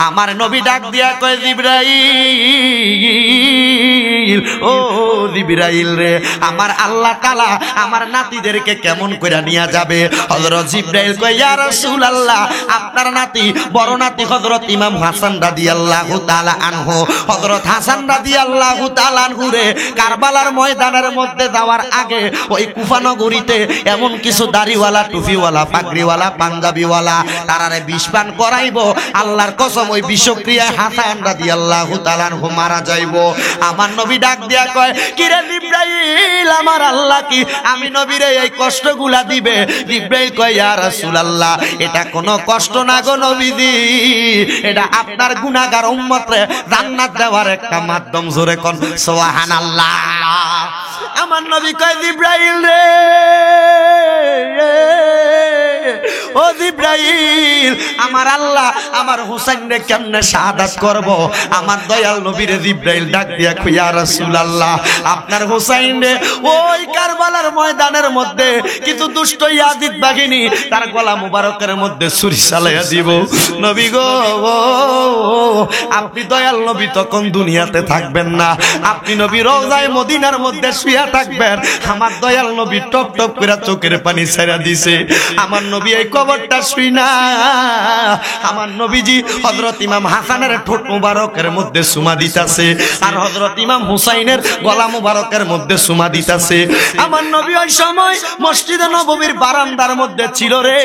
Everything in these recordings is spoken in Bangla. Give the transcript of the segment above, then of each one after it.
আমার নবী ডাক দিয়া কয় জিবরাইল, ও জিবরাইল রে, আমার আল্লাহ তাআলা আমার নাতিদেরকে কেমন কইরা নিয়ে যাবে? হযরত জিবরাইল কয় ইয়া রাসূলুল্লাহ, আপনার নাতি বড় নাতি হযরত ইমাম হাসান রাদিয়াল্লাহু তাআলা আনহু, হযরত হাসান রাদিয়াল্লাহু তাআলা আনহু রে কারবালার ময়দানের মধ্যে যাওয়ার আগে ওই কুফা নগরীতে এমন কিছু দাড়িওয়ালা, টুপিওয়ালা, পাগড়িওয়ালা, পাঞ্জাবিওয়ালা তারারে বিষপান করাইবো। আল্লাহর কসম ওই বিষক্রিয়ায় হাসান রাদিয়াল্লাহু তাআলা আনহু মারা যাইবো। আমার নবী ডাক দিয়া কয় কিরে জিবরাইল, আমার আল্লাহ কি আমি নবীরে এই কষ্টগুলা দিবে? জিবরাইল কয় ইয়া রাসূলুল্লাহ, এটা কোনো কষ্ট না গো নবীজি, এটা আপনার গুনাহগার উম্মতরে জান্নাত দেওয়ার একটা মাধ্যম। জোরে কোন সুবহানাল্লাহ। আমার নবী কয় জিবরাইল রে, ও জিবরাইল, আমার আল্লাহ আমার হুসাইন রে কেমনে শাহাদাত করব? আমার দয়াল নবীরে জিবরাইল ডাক দিয়া কয় ইয়া রাসূলুল্লাহ, আপনার হুসাইন রে ওই কারবালার ময়দানের মধ্যে কিছু দুষ্ট ইয়াজিদ বাহিনী তার গলা মুবারকের মধ্যে ছুরি চালাইয়া দিব। নবী গো, আপনি দয়াল নবী তখন দুনিয়াতে থাকবেন না, আপনি নবী রওজায়ে মদিনার মধ্যে শুয়া থাকবেন। আমার দয়াল নবী টপ টপ করে চোখের পানি ছেড়ে দিছে। আমার নবী এই কবরটা শুই না, আমার নবীজি হযরত ইমাম হাসানের ঠোঁট মুবারকের মধ্যে সুমা দিতাছে, আর হযরত ইমাম হুসাইনের গলা মুবারকের মধ্যে সুমা দিতাছে। আমার নবী ওই সময় মসজিদে নববীর বারান্দার মধ্যে ছিল রে।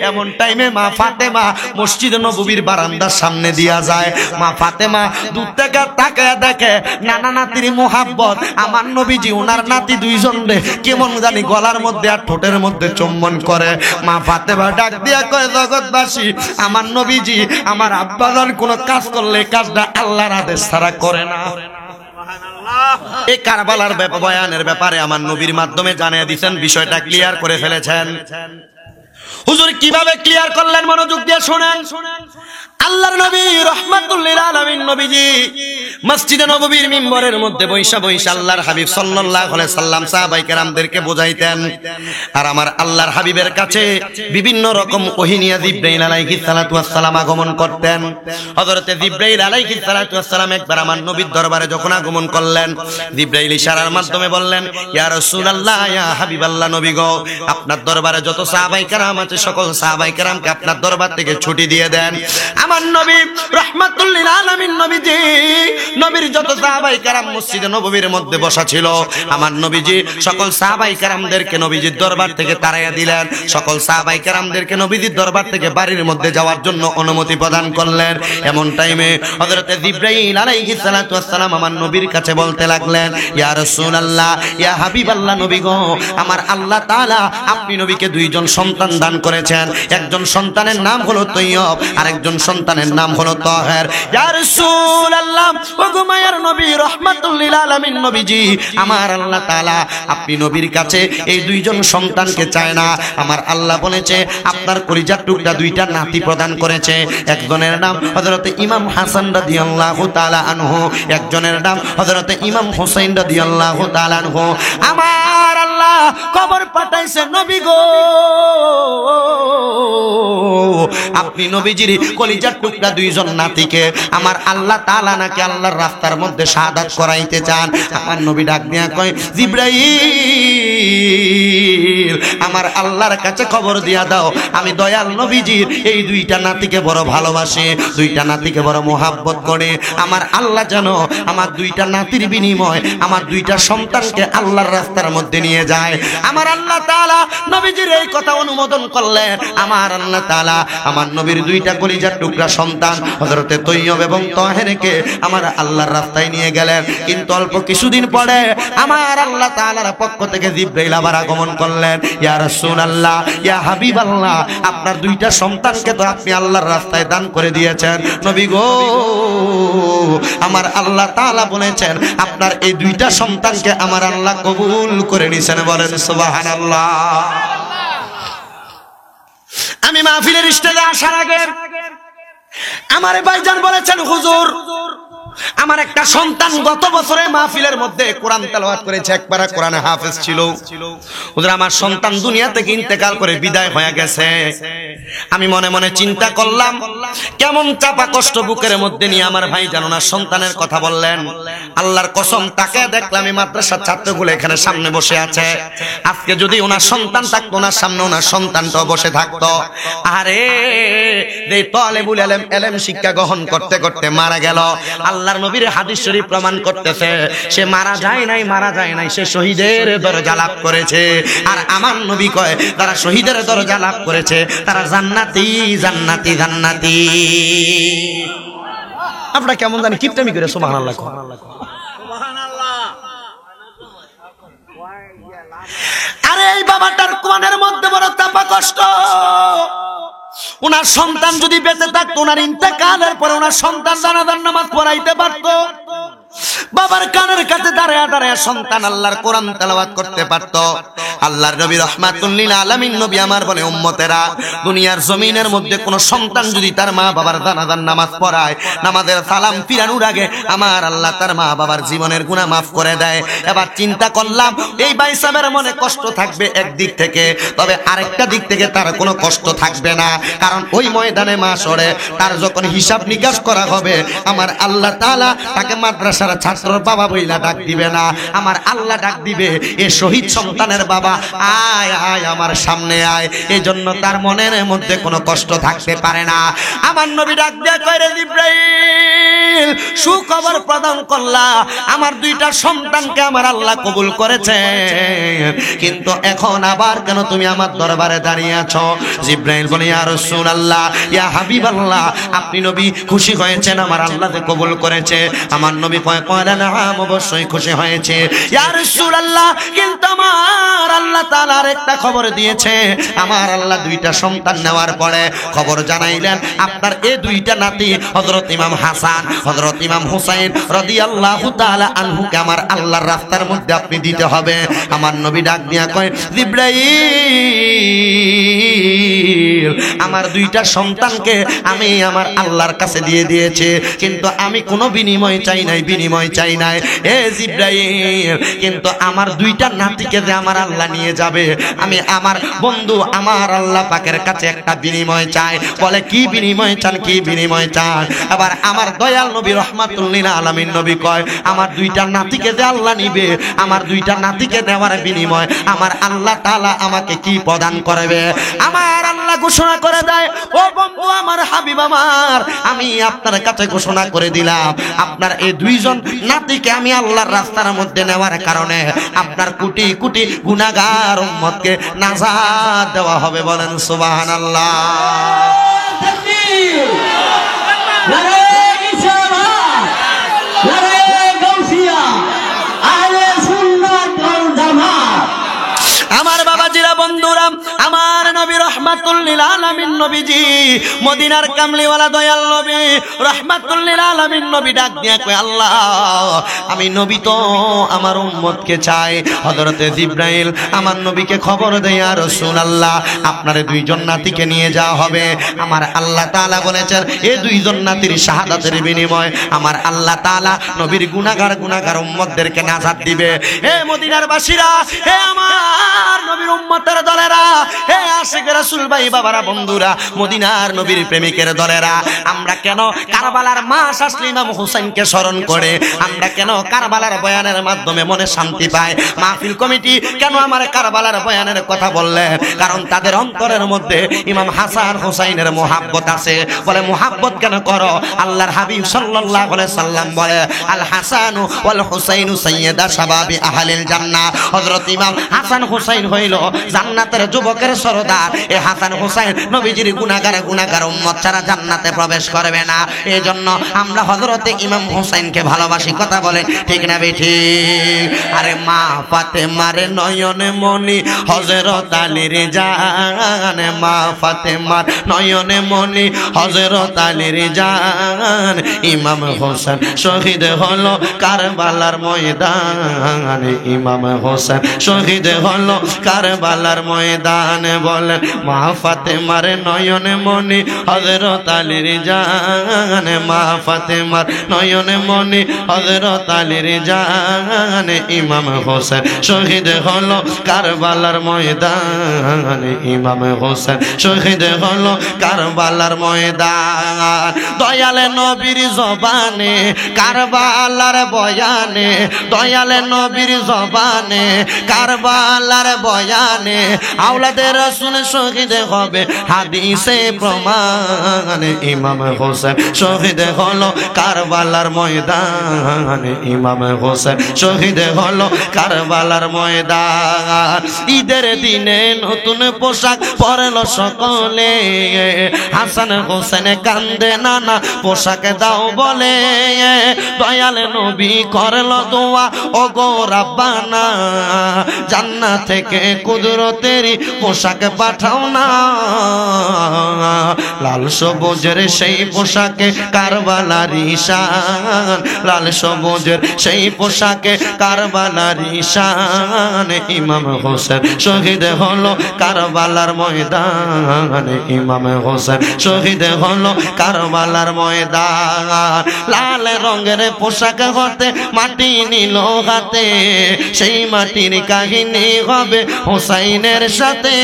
এমন টাইমে মা ফাতেমা মসজিদে নববীর বারান্দার সামনে দিয়া যায়। মা ফাতেমা দূর থেকে তাকায় দেখে নানা নাতির মোহাব্বত। আমার নবীজি ওনার নাতি দুইজন রে কেমন জানি গলার মধ্যে আর ঠোঁটের মধ্যে চুম্বন করে। মা ফাতেমা ডাক দিয়া কয় জগৎবাসী, আমার নবীজি আমার আব্বাজান কোন কাজ করলে কাজটা আল্লাহর আদেশ ছাড়া করে না। এই কারবালার বয়ানের ব্যাপারে আমার নবীর মাধ্যমে জানিয়ে দিয়েছেন, বিষয়টা ক্লিয়ার করে ফেলেছেন। হুজুর কিভাবে ক্লিয়ার করলেন মনোযোগ দিয়ে শুনেন। আল্লাহর নবী রাহমাতুল লিল আলামিন নবীজি মসজিদে নববীর মিম্বরের মধ্যে বৈশা বৈশা আল্লাহর হাবিব সাল্লাল্লাহু আলাইহি সাল্লাম সাহাবায়ে কেরামদেরকে বোঝাইতেন। আর আমার আল্লাহর হাবিবের কাছে বিভিন্ন রকম ওহী নিয়ে জিবরাইল আলাইহিস সালাতু ওয়াস সালাম আগমন করতেন। হযরতে জিবরাইল আলাইহিস সালাতু ওয়াস সালাম একবার আমার নবীর দরবারে যখন আগমন করলেন, জিবরাইল ইশারার মাধ্যমে বললেন ইয়া রাসূলুল্লাহ, ইয়া হাবিবাল্লাহ, নবী গো, আপনার দরবারে যত সাহাবায়ে কেরাম আছে সকল সাহাবায়ে কেরামকে আপনার দরবার থেকে ছুটি দিয়ে দেন। আমার নবী রাহমাতুল লিল আলামিন নবীজি নবীর যত সাহাবায়ে কেরাম মসজিদে নববীর মধ্যে বসা ছিল, আমার নবীজি সকল সাহাবায়ে কেরামদেরকে নবীজির দরবার থেকে তাড়াইয়া দিলেন। সকল সাহাবায়ে কেরামদেরকে নবীজির দরবার থেকে বাড়ির মধ্যে যাওয়ার জন্য অনুমতি প্রদান করলেন। এমন টাইমে হযরতে জিবরাইল আলাইহিস সালাতু ওয়াস সালাম আমার নবীর কাছে বলতে লাগলেন ইয়া রাসূলুল্লাহ, ইয়া হাবিবাল্লাহ, নবী গো, আমার আল্লাহ তাআলা আপনি নবীকে দুইজন সন্তান দান করেছেন। একজন সন্তানের নাম হলো তৈয়ব, আরেকজন সন্তানের নাম হলো তাহের। ইয়া রাসূলুল্লাহ, ও গো মায়ের নবী রাহমাতুল লিল আলামিন নবীজি, আমার আল্লাহ তাআলা আপনি নবীর কাছে এই দুইজন সন্তানকে চায় না। আমার আল্লাহ বলেছে আপনার কলিজার টুকরা দুইটা নাতি প্রদান করেছে। একজনের নাম হযরতে ইমাম হাসান রাদিয়াল্লাহু তাআলা আনহু, একজনের নাম হযরতে ইমাম হুসাইন রাদিয়াল্লাহু তাআলা আনহু। আমার আল্লাহ খবর পাঠাইছে নবী গো, আপনি নবীজির কলিজার টুকরা দুইজন নাতিকে আমার আল্লাহ তাআলা নাকি আল্লাহর রাস্তার মধ্যে শাহাদাত করাইতে চান। আমার নবী ডাক দিয়া কয় জিবরাইল, আমার আল্লাহর কাছে খবর দিয়া দাও, আমি দয়াল নবীজির এই দুইটা নাতিকে বড় ভালোবাসে, দুইটা নাতিকে বড় মোহাব্বত করে। আমার আল্লাহ যেন আমার দুইটা নাতির বিনিময় আমার দুইটা সন্তানকে আল্লাহর রাস্তার মধ্যে নিয়ে যায়। আমার আল্লাহ তাআলা নবীজির এই কথা অনুমোদন করলেন। আমার আল্লাহ তাআলা আমার নবীর দুইটা কলিজার টুকরা সন্তান হযরতে তৈয়ব এবং তাহেরকে আমার আল্লাহর রাস্তায় নিয়ে গেলেন। কিন্তু অল্প কিছুদিন পরে আমার আল্লাহ তাআলার পক্ষ থেকে জিবরাইল আবার আগমন করলেন। ইয়া রাসূলুল্লাহ, ইয়া হাবিবাল্লাহ, আপনার দুইটা সন্তানকে তো আপনি আল্লাহর রাস্তায় দান করে দিয়েছেন। নবী গো, আমার আল্লাহ তাআলা বলেছেন আপনার এই দুইটা সন্তানকে আমার আল্লাহ কবুল করে নিয়েছেন। বলেন সুবহানাল্লাহ। আমি মাহফিলের স্টেজে আসার আগে আমার ভাইজান বলেছেন হুজুর আমার একটা সন্তান গত বছরে মাহফিলের মধ্যে কোরআন তেলাওয়াত করেছে, একবার কোরআনে হাফেজ ছিল। হুজুর আমার সন্তান দুনিয়া থেকে ইন্তেকাল করে বিদায় হয়ে গেছে। আমি মনে মনে চিন্তা করলাম কেমন চাপা কষ্ট বুকের মধ্যে নিয়ে আমার ভাই জানো না সন্তানের কথা বললেন। আল্লাহর কসম তাকে দেখলাম এই মাদ্রাসার ছাত্রগুলো এখানে সামনে বসে আছে। আজকে যদি ওনার সন্তান থাকতো, ওনার সামনে ওনার সন্তানটাও বসে থাকতো, আরে এই তালেবুল ইলম ইলম শিক্ষা গ্রহণ করতে করতে মারা গেল। আল্লাহর নবীর হাদিস শরীফ প্রমাণ করতেছে সে মারা যায় নাই, সে শহীদের দরজা লাভ করেছে। আর আমার নবী কয় তারা শহীদের দরজা লাভ করেছে, তারা জান্নাতি জান্নাতি জান্নাতি। আপনারা কেমন জানি কিপটামি করে সুবহানাল্লাহ। আরে এই বাবাটার কোরআনের মধ্যে বড় চাপা কষ্ট। ওনার সন্তান যদি বেঁচে থাকতো, ওনার ইন্তেকালের পরে ওনার সন্তান জানাজার নামাজ পড়াইতে পারতো, বাবার কানের কাছে দাঁড়ায়া দাঁড়ায়া সন্তান আল্লাহর কোরআন তেলাওয়াত করতে পারতো। আল্লাহর নবী রাহমাতুল লিল আলামিন নবী আমার বলে উম্মতেরা, দুনিয়ার জমিনের মধ্যে কোন সন্তান যদি তার মা বাবার জানাজার নামাজ পড়ায়, নামাজের সালাম ফিরানোর আগে আমার আল্লাহ তার মা বাবার জীবনের গুনাহ মাফ করে দেয়। এবার চিন্তা করলাম এই ভাই সাহেবের মনে কষ্ট থাকবে একদিক থেকে, তবে আরেকটা দিক থেকে তার কোনো কষ্ট থাকবে না, কারণ ওই ময়দানে মাশরে তার যখন হিসাব নিকাশ করা হবে আমার আল্লাহ তাআলা তাকে মাদ্রাসার ছাত্রর বাবা বইলা ডাক দিবে না, আমার আল্লাহ ডাক দিবে এ শহীদ সন্তানের বাবা, আয় আয় আমার সামনে আয়। এই জন্য তার মনের মধ্যে কোনো কষ্ট থাকতে পারে না। আমার নবী ডাক দিয়ে কয় রে জিবরাইল, সুখবর প্রদান করলা, আমার দুইটা সন্তানকে আমার আল্লাহ কবুল করেছে, কিন্তু এখন আবার কেন তুমি আমার দরবারে দাঁড়িয়ে আছো? জিবরাইল বলে ইয়া রাসূলুল্লাহ, ইয়া হাবিবাল্লাহ, আপনি নবী খুশি হয়েছেন আমার আল্লাহ যে কবুল করেছে? আমার নবী কয় অবশ্যই খুশি হয়েছে ইয়া রাসূলুল্লাহ, কিন্তু আমার আল্লাহ তাআলা আরেকটা খবর দিয়েছে। আমার আল্লাহ দুইটা সন্তান নেওয়ার পরে খবর জানাইলেন আপনার এই দুইটা নাতি হযরত ইমাম হাসান, হযরত ইমাম হুসাইন রাদিয়াল্লাহু তাআলা আনহুকে আমার আল্লাহর রাস্তার মধ্যে আপনি দিতে হবে। আমার নবী ডাক দিয়া কয় জিবরাইল, আমার দুইটা সন্তানকে আমি আমার আল্লাহর কাছে দিয়ে দিয়েছি, কিন্তু আমি কোনো বিনিময় চাই নাই, বিনিময় চাই নাই। এ জিবরাইল, কিন্তু আমার দুইটা নাতিকে যে আমার আল্লাহ নিয়ে যাবে, আমি আমার বন্ধু আমার আল্লাহ পাকের কাছে একটা বিনিময় চাই। বলে কি বিনিময় চান, কি বিনিময় চান? আবার আমার দয়াল নবী রাহমাতুল লিল আলামিন নবী কয় আমার দুইটা নাতিকে যে আল্লাহ নিবে, আমার দুইটা নাতিকে নেওয়ার বিনিময় আমার আল্লাহ তাআলা আমাকে কি প্রদান করবে? আমার আল্লাহ ঘোষণা করে দেয়, ও বন্ধু আমার হাবিব আমার, আমি আপনার কাছে ঘোষণা করে দিলাম আপনার এই দুইজন নাতিকে আমি আল্লাহর রাস্তার মধ্যে নেওয়ার কারণে আপনার কোটি কোটি গুনাহগার উম্মতকে নাজাত দেওয়া হবে। বলেন সুবহানাল্লাহ। তাকবীর, নারে ইসলাম, নারে গাউসিয়া, আহলে সুন্নাত ওয়াল জামাত। আমার বাবাজিরা বন্ধুরা, আমার নবী রাহমাতুল লিল আলামিন নবীজি, মদিনার কামলিওয়ালা দয়াল নবী রাহমাতুল লিল আলামিন নবী ডাক দিয়া কয় আল্লাহ, আমি নবী তো আমার উম্মতকে চাই। হযরতে জিবরাইল আমার নবীকে খবর দেয় ইয়া রাসূলুল্লাহ, আপনার দুইজন নাতিকে নিয়ে যাওয়া হবে। আমার আল্লাহ তাআলা বলেছেন এই দুইজন নাতির শাহাদাতের বিনিময় আমার আল্লাহ তাআলা নবীর গুনাহগার উম্মতদেরকে নাজাত দিবে। হে মদিনার বাসীরা, হে আমার নবীর উম্মতের দলেরা, হে আশিক রাসূল ভাই বাবারা বন্ধুরা, মদিনার নবীর প্রেমিকের দলেরা, আমরা কেন কারবালার মাস আসলে ইমাম হুসাইনকে স্মরণ করে, আমরা কেন কারবালার বয়ানের মাধ্যমে মনে শান্তি পাই? মাহফিল কমিটি কেন আমার কারবালার বয়ানের কথা বললে? কারণ তাদের অন্তরের মধ্যে ইমাম হাসান হুসাইনের মুহাব্বত আছে। বলে মুহাব্বত কেন করো? আল্লাহর হাবিব সাল্লাল্লাহু আলাইহি সাল্লাম বলে আল হাসানু ওয়াল হুসাইনু সাইয়্যিদা শাবাবি আহলিল জান্নাহ। হযরত ইমাম হাসান হুসাইন হইল জান্নাতের যুবকের সরদার। এই হাসান হুসাইন নবীজির গুনাহগার উম্মত ছাড়া জান্নাতে প্রবেশ করবে না। এজন্য আমরা হযরতে ইমাম হুসাইনকে ভালোবাসি। কথা বলেন ঠিক না বেঠিক? আরে মা ফাতেমার নয়নে মনি হযরত আলীর জান, মা ফাতেমার নয়নে মনি হযরত আলীর জান, ইমাম হোসেন শহীদ হলো কারবালার ময়দানে, ইমাম হোসেন শহীদ হলো কারবালার ময়দানে। বলেন মা মা ফাতেমার নয়নে মনি হযরত আলীর জান, মা ফাতেমার নয়নে মনি হযরত আলীর জান। ইমাম হোসেন শহীদ হলো কারবালার ময়দানে, ইমাম হোসেন শহীদ হলো কারবালার ময়দান। দয়ালে নবীর জবানে কারবালার বয়ানে, দয়ালে নবীর জবানে কারবালার বয়ানে আওলাদে রাসূল শহীদ হবে হাদিসে প্রমাণে। ইমাম হোসেন শহীদ হলো কারবালার ময়দানে, ইমাম হোসেন শহীদ হলো কারবালার ময়দান। ঈদের দিনে নতুন পোশাক পরলো সকলে, হাসান হোসেন কান্দে নানা পোশাক দাও বলে। দয়াল নবী করলো দোয়া ও গো রাব্বানা, জান্নাত থেকে কুদরতেরই পোশাক পাঠাও না। লাল সবুজের সেই পোশাকে কারবালার শান, লাল সবুজের সেই পোশাকে কারবালার শান। ইমাম হোসেন শহীদ হলো কারবালার ময়দানে, ইমাম হোসেন শহীদ হলো কারবালার ময়দান। লাল রঙের পোশাক হতে মাটি নিল হাতে, সেই মাটির কাহিনী হবে হোসাইনের সাথে।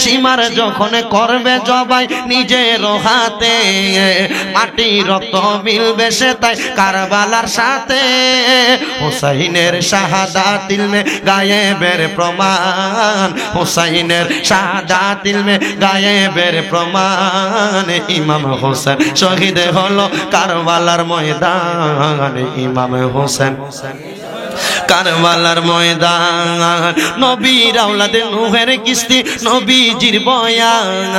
সীমার যখন করবে জবাই নিজের হাতে, মাটি রক্ত মিলবে সে তাই কারবালার সাথে। হোসাইনের শাহাদাত ইলমে গায়েবের প্রমাণ, হোসাইনের শাহাদাত ইলমে গায়েবের প্রমাণ। ইমাম হোসেন শহীদ হলো কারবালার ময়দানে, ইমাম হোসেন কারবালার ময়দান। নবীর আওলাদে নূহের কিস্তি নবীজির বয়ান,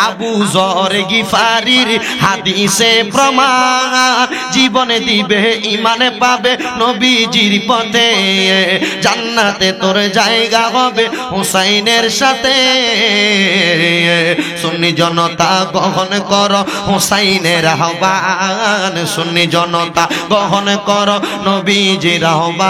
আবু যর গিফারির হাদিসে প্রমাণ। জীবনে দিবে ইমানে পাবে নবীজির পথে, জান্নাতে তোর জায়গা হবে হুসাইনের সাথে। সুন্নি জনতা গ্রহণ কর হুসাইনের আহ্বান, সুন্নি জনতা গ্রহণ কর নবীজির আহ্বান।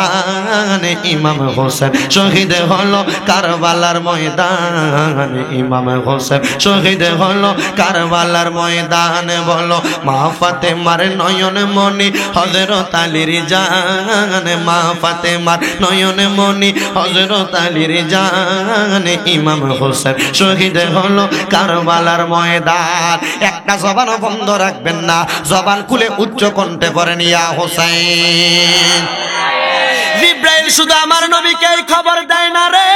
ইমাম হোসেন শহীদ হলো কারবালার ময়দানে, ইমাম হোসেন শহীদ হলো কারবালার ময়দানে। বলো মা ফাতেমার নয়ন মনি হযরত আলীর জান, মা ফাতেমার নয়ন মনি হযরত আলীর জান। ইমাম হোসেন শহীদ হলো কারবালার ময়দান। একটা জবান বন্ধ রাখবেন না, জবান খুলে উচ্চ কণ্ঠে পড়েন ইয়া হোসেন। জিব্রাইল শুধু আমার নবীকে এই খবর দেয় না রে,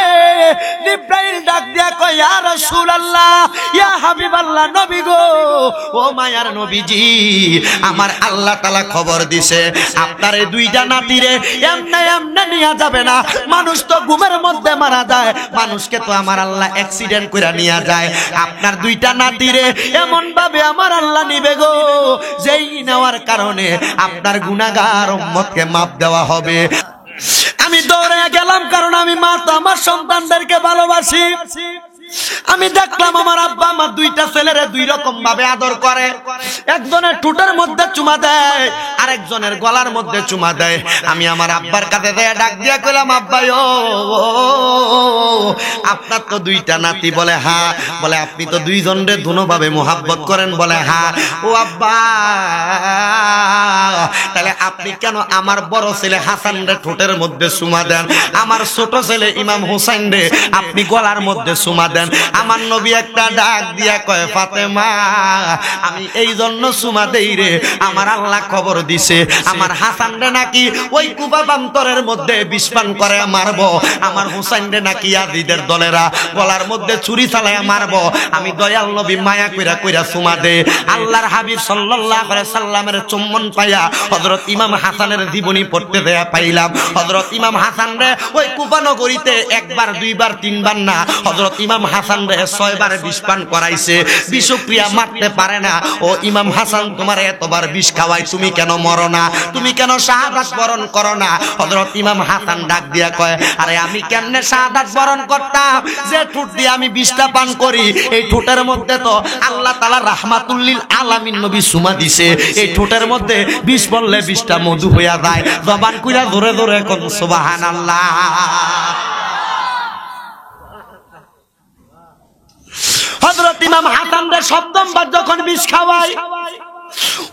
জিব্রাইল ডাক দিয়া কয় ইয়া রাসূলুল্লাহ, ইয়া হাবিবাল্লাহ, নবী গো, ও মায়ার নবীজি, আমার আল্লাহ তাআলা খবর দিছে আপনার এই দুইটা নাতিরে এমনে এমনে নিয়া যাবে না। মানুষ তো ঘুমের মধ্যে মারা যায়, মানুষকে তো আমার আল্লাহ অ্যাক্সিডেন্ট কইরা নিয়া যায়। আপনার দুইটা নাতিরে এমন ভাবে আমার আল্লাহ নিবে গো, যেই নেওয়ার কারণে আপনার গুনাহগার উম্মতকে মাফ দেওয়া হবে। আমি দৌড়ে গেলাম, কারণ আমি মা তো আমার সন্তানদেরকে ভালোবাসি। আমি দেখলাম আমার আব্বা আমার দুইটা ছেলেরে দুই রকম ভাবে আদর করে। একজনের ঠোঁটের মধ্যে চুমা দেয়, আরেকজনের গলার মধ্যে চুমা দেয়। আমি আমার আব্বার কাছে দিয়ে ডাক দিয়া কইলাম, আব্বা ও আপনার তো দুইটা নাতি? বলে হ্যাঁ। বলে আপনি তো দুইজনরে দুনোভাবে মোহাব্বত করেন? বলে হ্যাঁ। ও আব্বা, তাহলে আপনি কেন আমার বড় ছেলে হাসান রে ঠোঁটের মধ্যে চুমা দেন, আমার ছোট ছেলে ইমাম হোসেন রে আপনি গলার মধ্যে চুমা দেন? আমার নবী একটা ডাক দিয়া কয়, ফাতেমা, আমি এই জন্য চুমা দেই রে, আমার আল্লাহ খবর দিছে আমার হাসান রে নাকি ওই কুবা বান্তরের মধ্যে বিষপান করে মারবো, আমার হোসেন রে নাকি ইয়াজিদের দলেরা গলার মধ্যে ছুরি চালায়া মারবো। আমি দয়াল নবী মায়া কইরা কইরা চুমা দে। আল্লাহর হাবিব সাল্লাল্লাহু আলাইহি সাল্লামের চুম্বন পাইয়া হযরত ইমাম হাসানের জীবনী পড়তে দেয়া পাইলাম। হযরত ইমাম হাসান রে ওই কুবা নগরীতে একবার দুইবার তিনবার না, হযরত ইমাম হাসান রে 6 বার বিষপান করাইছে। বিষক্রিয়া মারতে পারে না। ও ইমাম হাসান, তোমার এতবার বিষ খাওয়াই, তুমি কেন মরো না? তুমি কেন শাহাদাত বরণ করো না? হযরত ইমাম হাসান ডাক দিয়া কয়, আরে আমি কেমনে শাহাদাত বরণ করতাম? যে ঠোঁট দিয়ে আমি বিষটা পান করি, এই ঠোঁটের মধ্যে তো আল্লাহ তাআলা রাহমাতুল লিল আলামিন নবী সুমা দিছে। এই ঠোঁটের মধ্যে বিষ বললে বিষটা মধু হইয়া যায়। জবান কইরা জোরে জোরে কোন সুবহানাল্লাহ। হযরত ইমাম হাসান রে সপ্তমবার যখন বিষ খাওয়ায়,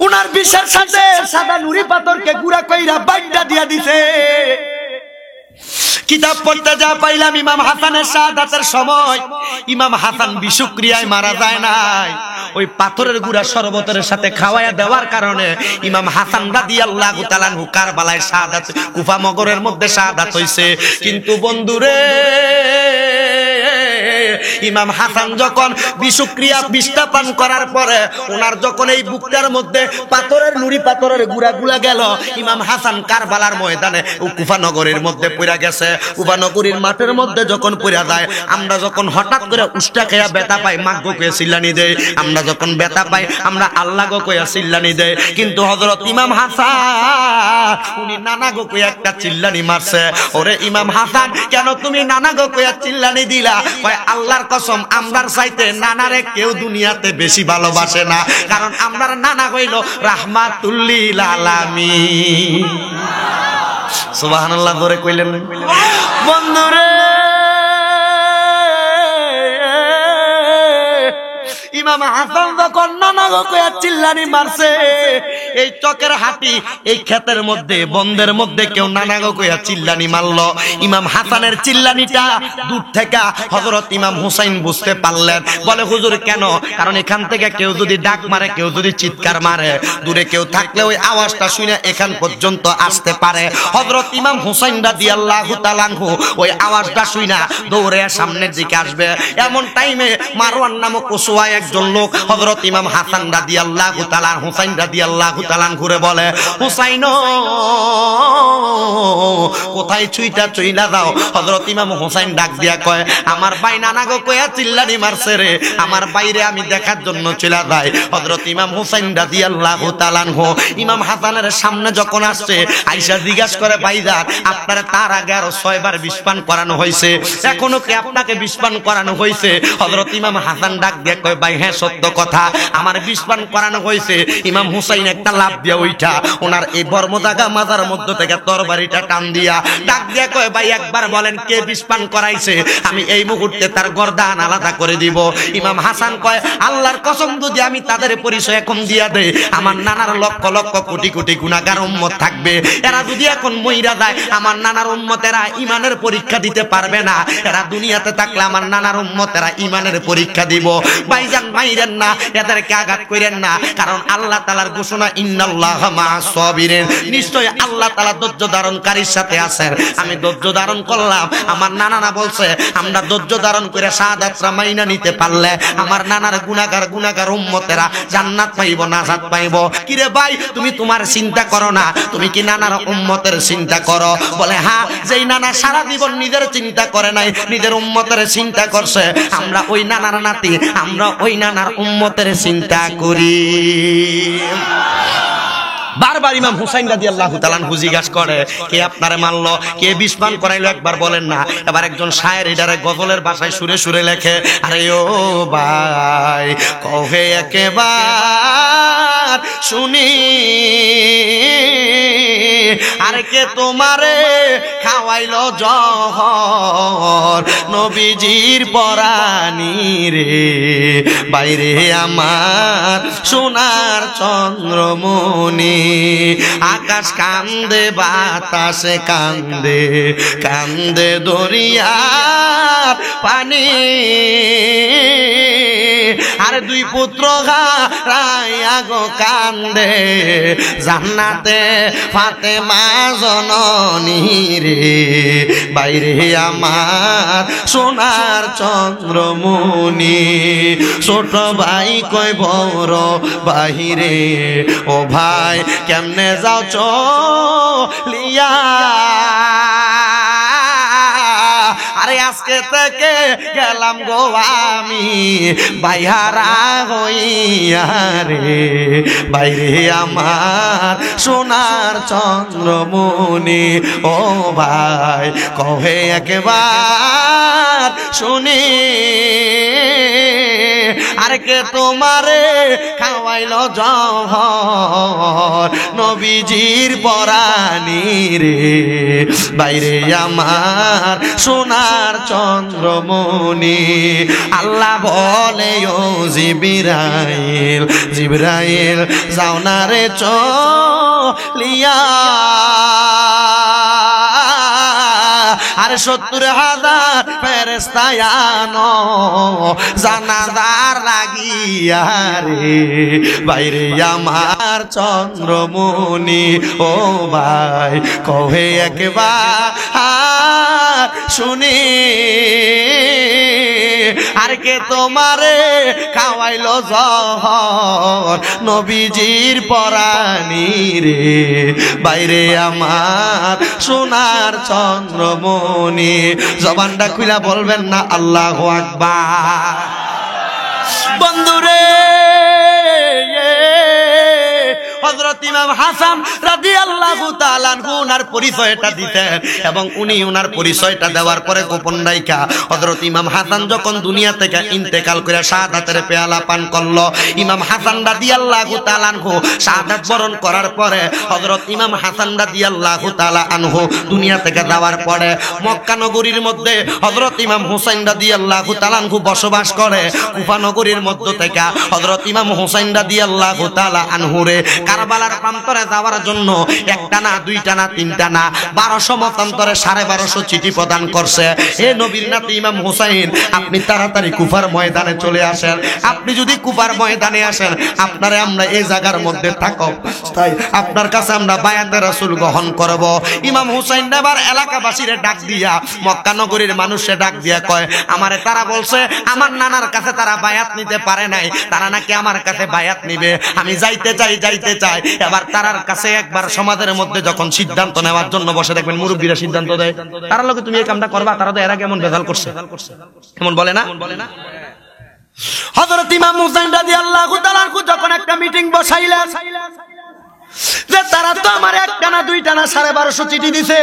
উনার বিষের সাথে সাদা নুরি পাথরকে গুঁড়া কইরা বাইডা দিয়া দিছে। কিতাব পড়তে যা পাইলাম, ইমাম হাসানের শাহাদাতের সময় ইমাম হাসান বিষক্রিয়ায় মারা যায় নাই, ওই পাথরের গুঁড়া শরবতের সাথে খাওয়ায়া দেওয়ার কারণে ইমাম হাসান রাদিয়াল্লাহু তাআলা আনহু কারবালায় শাহাদাত, কুফা নগরের মধ্যে শাহাদাত হইছে। কিন্তু বন্ধুরে, ইমাম হাসান যখন বিষক্রিয়া বিষ্ঠা পান করার পরে ওনার যখন এই বুকটার মধ্যে পাথরের নুরি পাথরের গুঁড়া গেল, ইমাম হাসান কারবালার ময়দানে কুফা নগরের মধ্যে পড়া গেছে। কুফা নগরীর মাঠের মধ্যে যখন পড়া যায়, আমরা যখন হঠাৎ করে উষ্টা খেয়া ব্যথা পাই, মাগ গো কয়ে চিল্লানি দেয়। আমরা যখন ব্যথা পাই, আমরা আল্লাহ গো কয়ে চিল্লানি দেয়। কিন্তু হযরত ইমাম হাসান উনি নানা গো কয়ে একটা চিল্লানি মারছে। ওরে ইমাম হাসান, কেন তুমি নানা গো কয়ে চিল্লানি দিলা? কয় আল্লাহর কসম, আমরার চাইতে নানারে কেউ দুনিয়াতে বেশি ভালোবাসে না, কারণ আমরার নানা হইল রাহমাতুল লিল আলামিন। সুবহানাল্লাহ ধরে কইলেন বন্ধুরে। ইমাম হাসান যখন নানা গো কইয়া চিল্লানি মারছে, এই চকের হাটি এই ক্ষেতের মধ্যে বন্দের মধ্যে কেউ নানা গো কইয়া চিল্লানি মারলো। ইমাম হাসানের চিল্লানিটা দূর থেকে হযরত ইমাম হুসাইন বুঝতে পারলেন। বলে হুজুর কেন? কারণ এখান থেকে কেউ যদি ডাক মারে, কেউ যদি চিৎকার মারে, দূরে কেউ থাকলে ওই আওয়াজটা শুনে এখান পর্যন্ত আসতে পারে। হযরত ইমাম হুসাইন রাদিয়াল্লাহু তাআলা আনহু ওই আওয়াজটা শুনে দৌড়ে সামনের দিকে আসবে। এমন টাইমে মারওয়ান নামক ওসওয়া একজন লোক হযরত ইমাম হাসান রাদিয়াল্লাহু তাআলা হুসাইন রাদিয়াল্লাহু তাআলা ঘুরে বলে, হুসাইন কোথায় চইলা যাও? হযরত ইমাম হুসাইন ডাক দিয়া কয়, আমার ভাই নানা গো কইয়া চিল্লানি মারছে রে, আমার বাইরে আমি দেখার জন্য চলে যাই। হযরত ইমাম হুসাইন রাদিয়াল্লাহু তাআলা ইমাম হাসানের সামনে যখন আসছে, আয়েশা জিজ্ঞাসা করে, ভাইজান আপনার তার আগে আরো 6 বার বিষ পান করানো হয়েছে, এখনো কি আপনাকে বিষ পান করানো হয়েছে? হযরত ইমাম হাসান ডাক দিয়া কয়, ভাই হ্যাঁ সত্য কথা, আমার বিষ পান করানো হয়েছে। ইমাম হুসাইন একটা লাফ দিয়া উঠা ওনার এই বর্মদাগা মাথার মধ্য থেকে তরবারিটা টান দিয়া ডাক দিয়া কয়, ভাই একবার বলেন কে বিষ পান করাইছে, আমি এই মুহূর্তে তার গর্দান আলাদা করে দিব। ইমাম হাসান কয়, আল্লাহর কসম যদি আমি তাদের পরিচয় এখন দিয়া দেই, আমার নানার লক্ষ লক্ষ কোটি কোটি গুনাহগার উম্মত থাকবে, এরা যদি এখন মইরা যায়, আমার নানার উম্মতেরা ইমানের পরীক্ষা দিতে পারবে না। এরা দুনিয়াতে থাকলে আমার নানার উম্মতেরা ইমানের পরীক্ষা দিব। ভাইজান মাইরেন না, এদেরকে আঘাত করেন না, কারণ আল্লাহ তাআলার ঘোষণা, ইন্নাল্লাহা মা'আস সাবিরিন, নিশ্চয়ই আল্লাহ তাআলা ধৈর্য ধারণকারীর সাথে আছেন। আমি ধৈর্য ধারণ করলাম। আমার নানারা বলছে, আমরা ধৈর্য ধারণ করে শাহাদাতটা মাইনা নিতে পারলে আমার নানার গুনাহগার উম্মতেরা জান্নাত পাইব, নাজাত পাইব। কিরে ভাই, তুমি তোমার চিন্তা করো না, তুমি কি নানার উম্মতের চিন্তা করো? বলে হ্যাঁ, যেই নানা সারা জীবন নিজের চিন্তা করে নাই, নিজের উম্মতের চিন্তা করছে, আমরা ওই নানার নাতি, আমরা ওই নানার উম্মতের চিন্তা করি। বারবার ইমাম হুসাইন রাদিয়াল্লাহু তাআলা আনহু জিজ্ঞাসা করে, কে আপনারে মারলো, কে বিষ পান করাইলো, একবার বলেন না। এবার একজন শায়ের এটারে গজলের ভাষায় সুরে সুরে লেখে, আরে ও ভাই কহে একেবার শুনি, আরে কে তোমারে খাওয়াইলো জহর, নবীজির পরানি রে, বাইরে আমার সোনার চন্দ্রমণি, আকাশ কান্দে বাতাসে কান্দে, কান্দে দরিয়ার পানি, আরে দুই পুত্র হারাইয়া গো কান্দে, জান্নাতে ফাতেমা জননী রে, বাইরে আমার সোনার চন্দ্রমণি, ছোট ভাই কয় বড় বাহিরে, ও ভাই কেমনে যাও চলিয়া, আরে আজকে থেকে গেলাম গো আমি বাইহারা হইয়া রে, বাইরে আমার সোনার চন্দ্রমণি, ও ভাই কহে একবার শুনি, আর কে তোমারে খাওয়াইলো জহর নবীজির পরানি রে বাইরে আমার সোনার চন্দ্রমণি আল্লাহ বলে ও জিবরাইল জিবরাইল যাও না রে চলিয়া আর ৭০,০০০ ফেরেশতা আনো জানাজার লাগিয়া রে বাইরে আমার চন্দ্রমণি ও ভাই কহে একবার শুনি আর কে তোমারে খাওয়াইলো জহর নবীজির পরানি রে বাইরে আমার সোনার চন্দ্রমণি জবানটা খুইলা বলবেন না আল্লাহু আকবার বন্ধুরে হযরত ইমাম হাসান রাদিয়াল্লাহু তাআলা আনহু ওনার পরিচয়টা দিতেন এবং উনি ওনার পরিচয়টা দেওয়ার পরে গোপন রাইখা হযরত ইমাম হাসান যখন দুনিয়া থেকে ইন্তেকাল করে শাহাদাতের পেয়ালা পান করলো ইমাম হাসান রাদিয়াল্লাহু তাআলা আনহু শাহাদাত বরণ করার পরে হযরত ইমাম হাসান রাদিয়াল্লাহু তাআলা আনহু দুনিয়া থেকে যাওয়ার পরে মক্কা নগরীর মধ্যে হযরত ইমাম হুসাইন রাদিয়াল্লাহু তাআলা আনহু বসবাস করে কুফা নগরীর মধ্য থেকে হযরত ইমাম হুসাইন রাদিয়াল্লাহু তাআলা আনহু রে কারবালার প্রান্তরে যাওয়ার জন্য একটা না দুইটা না তিনটা না 1200 মতান্তরে 1250 চিঠি প্রদান করছে হে নবীর নাতি ইমাম হুসাইন আপনি তাড়াতাড়ি কুফার ময়দানে চলে আসেন আপনি যদি কুফার ময়দানে আসেন আপনারে আমরা এই জায়গার মধ্যে থাকব তাই আপনার কাছে আমরা বায়াতে রাসূল গ্রহণ করব ইমাম হুসাইন এবার এলাকাবাসীরে ডাক দিয়া মক্কা নগরীর মানুষে ডাক দিয়া কয় আমারে তারা বলছে আমার নানার কাছে তারা বায়াত নিতে পারে নাই তারা নাকি আমার কাছে বায়াত নিবে আমি যাইতে চাই চাই এবার তারার কাছে একবার সমাজের মধ্যে যখন সিদ্ধান্ত নেওয়ার জন্য বসে দেখবেন মুরব্বীরা সিদ্ধান্ত দেয় তারা লোকে তুমি এই কামটা করবা তারা তো এরা কেমন বেজাল করছে কেমন বলে না হযরত ইমাম হুসাইন রাদিয়াল্লাহু তাআলা যখন একটা মিটিং বসাইলেন যে তারা তো আমার একটা না দুইটা না 1250 চিঠি দিছে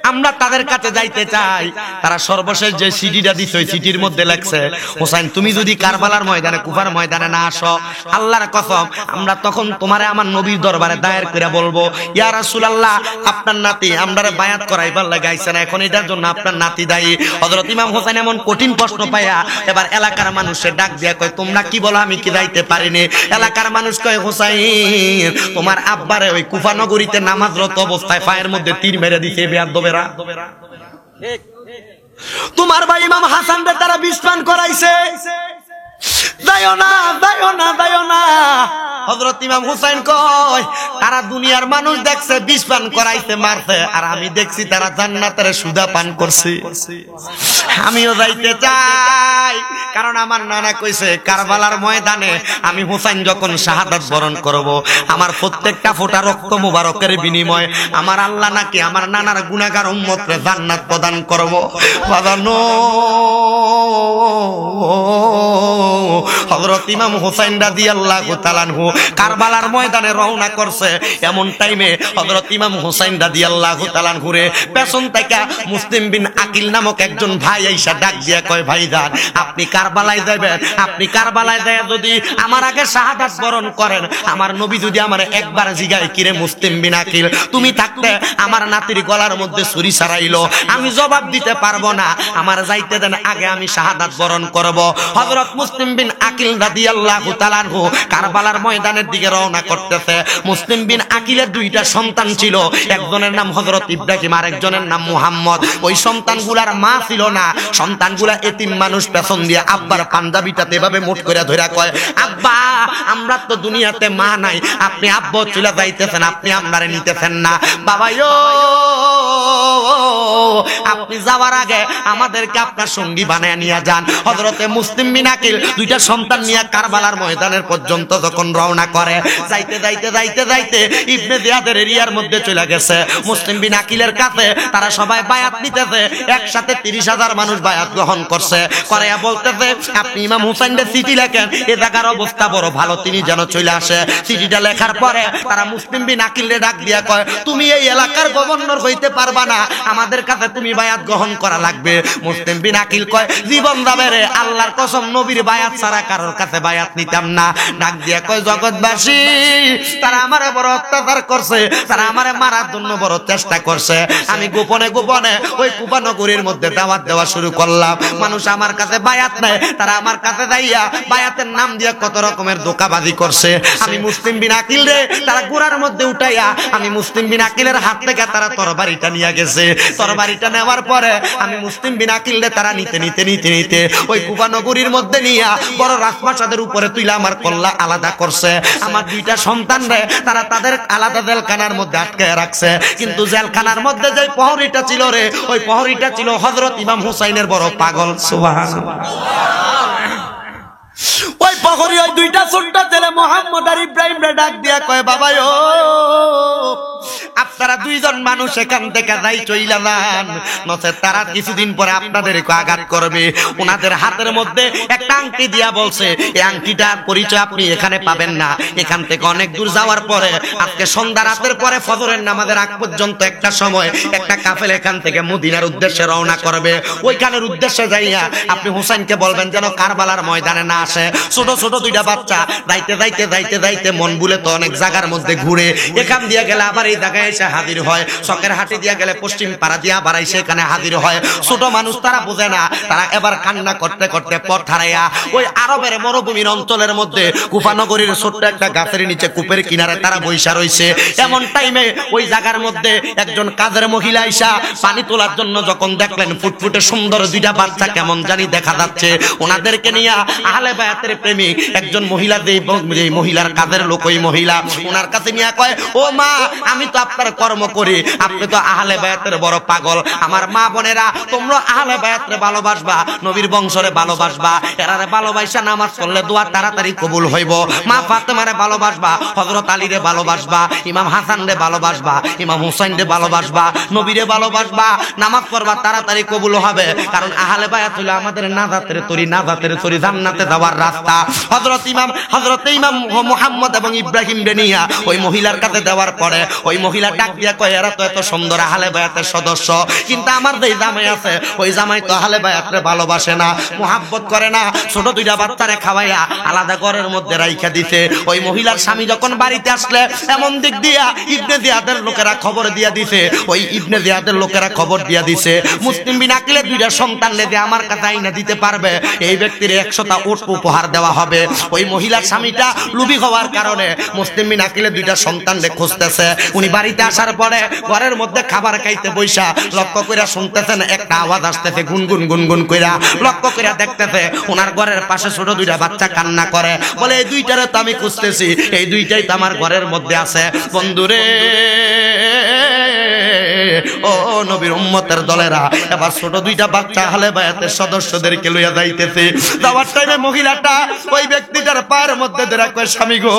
আমরা তাদের কাছে যাইতে চাই তারা সর্বশেষ যে চিঠিটা দিছে ওই চিঠির মধ্যে লেখছে হোসেন তুমি যদি কারবালার ময়দানে কুফার ময়দানে না আসো আল্লাহর কসম আমরা তখন তোমারে আমার নবীর দরবারে দায়ের করে বলবো ইয়া রাসূলুল্লাহ আপনার নাতি আমরারে বায়াত করাইবার লাগি আইছে না এখন এটার জন্য আপনার নাতি দায়ী হযরত ইমাম হোসেন এমন কঠিন প্রশ্ন পায়া এবার এলাকার মানুষে ডাক দিয়া কয় তোমরা কি বলো আমি কি যাইতে পারিনি এলাকার মানুষ কয় হোসেন তোমার আব্বারে ওই কুফা নগরীতে নামাজরত অবস্থায় পায়ের মধ্যে তীর মেরে দিছে বেয়াদবেরা তোমার ভাই ইমাম হাসান রে তারা বিস্ফান করাইছে যাইও না হযরত ইমাম হুসাইন কয় তারা দুনিয়ার মানুষ দেখছে বিষ পান করাইছে মারছে আর আমি দেখছি তারা জান্নাতের সুধা পান করছে আমিও যাইতে চাই কারণ আমার নানা কইছে কারবালার ময়দানে আমি হুসাইন যখন শাহাদাত বরণ করব আমার প্রত্যেকটা ফোঁটা রক্ত মুবারকের বিনিময়ে আমার আল্লাহ নাকি আমার নানার গুনাহগার উম্মতকে জান্নাত প্রদান করব বাজানো হযরত ইমাম হুসাইন রাদিয়াল্লাহু তাআলা আনহু কারবালার ময়দানে রওনা করছে এমন টাইমে হযরত ইমাম হুসাইন রাদিয়াল্লাহু তাআলা আনহু রে পেছন থেকে মুসলিম বিন আকিল নামক একজন ভাই আইসা ডাক দিয়া কয় ভাইজান আপনি কারবালায় যাবেন আপনি কারবালায় যায় যদি আমার আগে শাহাদাত বরণ করেন আমার নবী যদি আমারে একবার জিগায় কিরে মুসলিম বিন আকিল তুমি থাকতে আমার নাতির গলার মধ্যে ছুরি ছাড়াইলো আমি জবাব দিতে পারবো না আমার যাইতে দেন আগে আমি শাহাদাত বরণ করব হযরত মুসলিম বিন আকিল রাদিয়াল্লাহু তাআলা আনহু কারবালার ময়দানের দিকে রওনা করতেছে মুসলিম বিন আকিলের দুইটা সন্তান ছিল একজনের নাম হযরত ইব্রাহিম আর একজনের নাম মুহাম্মদ ওই সন্তানগুলার মা ছিল না সন্তানগুলা এতিম মানুষ পেছন দিয়ে আব্বার পাঞ্জাবিটাতে এভাবে মুঠ করে ধরে কয় আব্বা আমরা তো দুনিয়াতে মা নাই আপনি আব্বা চলে যাইতেছেন আপনি আমরারে নিতেছেন না বাবাইও আপনি যাওয়ার আগে আমাদেরকে আপনার সঙ্গী বানায় নিয়ে যান হযরতে মুসলিম বিন আকিল দুইটা সন্তান নিয়ে কারবালার ময়দানের পর্যন্ত যখন রওনা রওনা করে। যাইতে যাইতে যাইতে যাইতে ইবনে জিয়াদের এরিয়ার মধ্যে চলে গেছে মুসলিম বিন আকিলের কাছে। তারা সবাই বায়াত নিতেছে, একসাথে 30,000 মানুষ বায়াত গ্রহণ করছে। করে বলতেছে আপনি ইমাম হুসাইনের চিঠি লেখেন, এ জায়গার অবস্থা বড় ভালো, তিনি যেন চলে আসে। চিঠিটা লেখার পরে তারা মুসলিম বিন আকিলরে ডাক দিয়া কয়, তুমি এই এলাকার গভর্নর হইতে পারবা না, আমাদের কাছে তুমি বায়াত গ্রহণ করা লাগবে। মুসলিম বিন আকিল কয়, জীবন যাবে রে, আল্লাহর কসম নবীর বায়াত ছাড়া কারোর কাছে বায়াত নিতাম না। ডাক দিয়া কয়, জগৎবাসী, তারা আমারে বড় অত্যাচার করছে, তারা আমারে মারার জন্য বড় চেষ্টা করছে। আমি গোপনে গোপনে ওই কুফা নগরীর মধ্যে দাওয়াত দেওয়া শুরু করলাম। মানুষ আমার কাছে বায়াত নেয়, তারা আমার কাছে যাইয়া বায়াতের নাম দিয়া কত রকমের ধোঁকাবাজি করছে। আমি মুসলিম বিন আকিল রে তারা গোড়ার মধ্যে উঠাইয়া আমি মুসলিম বিন আকিলের হাত থেকে তারা তরবারিটা নিয়ে গেছে। তরবারিটা নেওয়ার পরে আমি মুসলিম বিন আকিল রে তারা নিতে নিতে নিতে নিতে ওই কুফা নগরীর মধ্যে নিয়া বড় রাজপ্রাসাদের উপরে তুইলা আমার কল্লা আলাদা করছে। আমার 2টা সন্তান রে তারা তাদের আলাদা জেলখানার মধ্যে আটকায় রাখছে। কিন্তু জেলখানার মধ্যে যে প্রহরীটা ছিল রে, ওই প্রহরীটা ছিল হযরত ইমাম হুসাইনের বড় পাগল। সুবহানাল্লাহ। ওই প্রহরী ওই 2টা ছোট্ট ছেলে মোহাম্মদ আর ইব্রাহিম রে ডাক দিয়া কয়, বাবা ও আপনারা 2 জন মানুষ এখান থেকে যাই চইলা যান, নচেত তারা কিছুদিন পরে আপনাদেরকে আঘাত করবে। ওনাদের হাতের মধ্যে একটা আংটি দিয়া বলছে, এই আংটিটার পরিচয় আপনি এখানে পাবেন না। এখান থেকে অনেক দূর যাওয়ার পরে আজকে সন্ধ্যা রাতের পরে ফজরের নামাজের আগ পর্যন্ত একটা সময় একটা কাফেলা এখান থেকে মদিনার উদ্দেশ্যে রওনা করবে। ওইখানের উদ্দেশ্যে যাইয়া আপনি হুসাইনকে বলবেন যেন কারবালার ময়দানে না আসে। ছোট ছোট 2টা বাচ্চা যাইতে যাইতে যাইতে যাইতে মন ভুলে তো অনেক জায়গার মধ্যে ঘুরে, এখান দিয়ে গেলে আবার এই জায়গায় এসে হাজির হয়, চকের হাটে দিয়া গেলে পশ্চিম পাড়া দিয়া বাড়াই সেখানে হাজির হয়। ছোট মানুষ তারা বোঝে না, তারা এবার কান্না করতে করতে পথ হারাইয়া ওই আরবের মরুভূমির অঞ্চলের মধ্যে কুফা নগরীর ছোট্ট একটা গাছের নিচে কূপের কিনারে তারা বৈশা রয়েছে। এমন টাইমে ওই জায়গার মধ্যে একজন কাজের মহিলা আইসা পানি তোলার জন্য যখন দেখলেন ফুটফুটে সুন্দর 2টা বাচ্চা কেমন জানি দেখা যাচ্ছে, ওনাদেরকে নিয়ে আহলে বায়াতের প্রেমিক একজন মহিলা, যে মহিলার কাজের লোক, ওই মহিলা ওনার কাছে নিয়ে কয়, ও মা, আমি তো আপনার কর্ম করি, আপনি তো আহলে বায়াতের বড় পাগল। আমার মা বোনেরা, তোমরা আহলে বায়াতরে ভালোবাসবা, নবীর বংশরে ভালোবাসবা, এরারে ভালোবাসা নামাজ পড়লে দোয়া তাড়াতাড়ি কবুল হইব। মা ফাতেমারে ভালোবাসবা, হযরত আলীরে ভালোবাসবা, ইমাম হাসানরে ভালোবাসবা, ইমাম হুসাইনরে ভালোবাসবা, নবীরে ভালোবাসবা, নামাজ পড়বা তাড়াতাড়ি কবুল হবে। কারণ আহলে বায়াত হলো আমাদের নাজাতের তরি, নাজাতের তরি, জান্নাতে যাওয়ার রাস্তা। হযরত ইমাম মুহাম্মদ এবং ইব্রাহিম রে নিয়া ওই মহিলার কাছে দেওয়ার পরে ওই মহিলা ডাক দিয়া কয়, এরা তো এত সুন্দর আহলে বায়াতের সদস্য, কিন্তু আমার যে জামাই আছে ওই জামাই তো আহলে বায়াতরে ভালোবাসে না, মুহাব্বত করে না। ছোট 2টা বাচ্চারে খাওয়াইয়া আলাদা ঘরের মধ্যে রাইখা দিতে। ওই মহিলার স্বামী যখন বাড়িতে আসলে এমন দিক দিয়া ইবনে জিয়াদের লোকেরা খবর দিয়া দিছে, ওই ইবনে জিয়াদের লোকেরা খবর দিয়া দিছে মুসলিম বিন আকিলের 2টা সন্তান লেদে আমার কাছে আইনা দিতে পারবে, এই ব্যক্তির 100টা উট উপহার দেওয়া হবে। ওই মহিলার স্বামীটা লুবি হওয়ার কারণে মুসলিম বিন আকিলের 2টা সন্তানরে খুঁজতেছে। উনি বাড়িতে আসার পরে ঘরের মধ্যে খাবার খাইতে বইসা লক্ষ্য কইরা শুনতেছেন একটা আওয়াজ আসতেছে, গুনগুন গুনগুন কইরা। লক্ষ্য কইরা দেখতেছে ওনার ঘরের পাশে ছোট 2টা বাচ্চা কান্না করে, বলে এই 2টারে তো আমি খুঁজতেছি, এই 2টাই তো আমার ঘরের মধ্যে আছে। বন্ধুরে, ও নবীর উম্মতের দলেরা, এবার ছোট 2টা বাচ্চা আহলে বায়াতের সদস্যদেরকে লইয়া যাইতেছে। যাওয়ার টাইমে মহিলাটা ওই ব্যক্তিটার পায়ের মধ্যে ধরে কয়, স্বামী গো,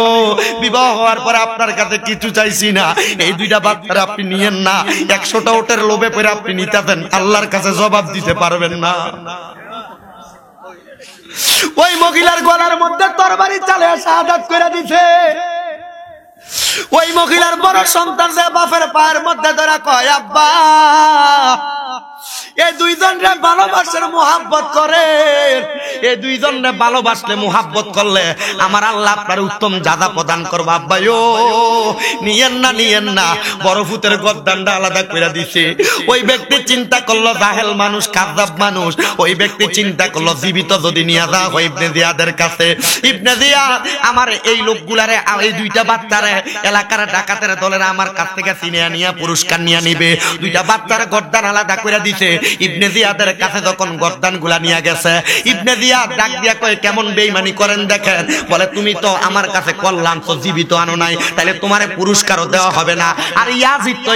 বিবাহ হওয়ার পরে আপনার কাছে কিছু চাইছি না, এই 2টা বাচ্চারা আপনি নিয়েন না। 100টা উটের লোভে পড়ে আপনি নিতেছেন, আল্লাহর কাছে জবাব দিতে পারবেন না। ওই মহিলার গলার মধ্যে তরবারি চালিয়ে শাহাদাত করে দিছে। ওই মহিলার বড় সন্তান যে বাপের পায়ের মধ্যে ধরে কয়, আব্বা, এই 2 জনরে ভালোবাসার মুহাব্বত করে, এই 2 জনরে ভালোবাসলে মুহাব্বত করলে আমার আল্লাহ আপনার উত্তম জাযা প্রদান করবে। আব্বা ও নিয়েন না, নিয়েন না। বড় ফুতের গদ্দানটা আলাদা করে দিছে। ওই ব্যক্তি চিন্তা করলো জাহেল মানুষ, কাযযাব মানুষ, ওই ব্যক্তি চিন্তা করলো জীবিত যদি নিয়ে যাওয়া হয় ইবনে জিয়াদের কাছে, ইবনে জিয়াদ আমার এই লোকগুলারে, এই 2টা বাচ্চারে এলাকার ডাকাতের দলেরা আমার কাছ থেকে চিনে নিয়ে পুরস্কার নিয়ে নিবে। 2টা বাচ্চার গদ্দান আলাদা করে দিছে। ইবনে জিয়াদের কাছে যখন গর্দানগুলা নিয়ে গেছে, ইবনে জিয়াদ ডাক দিয়া কয় কেমন বেঈমানি করেন দেখেন। বলে তুমি তো আমার কাছে কল্যাণ তো জীবিত আনো নাই, তাহলে তোমারে পুরস্কারও দেওয়া হবে না। আর ইয়াজিদ তো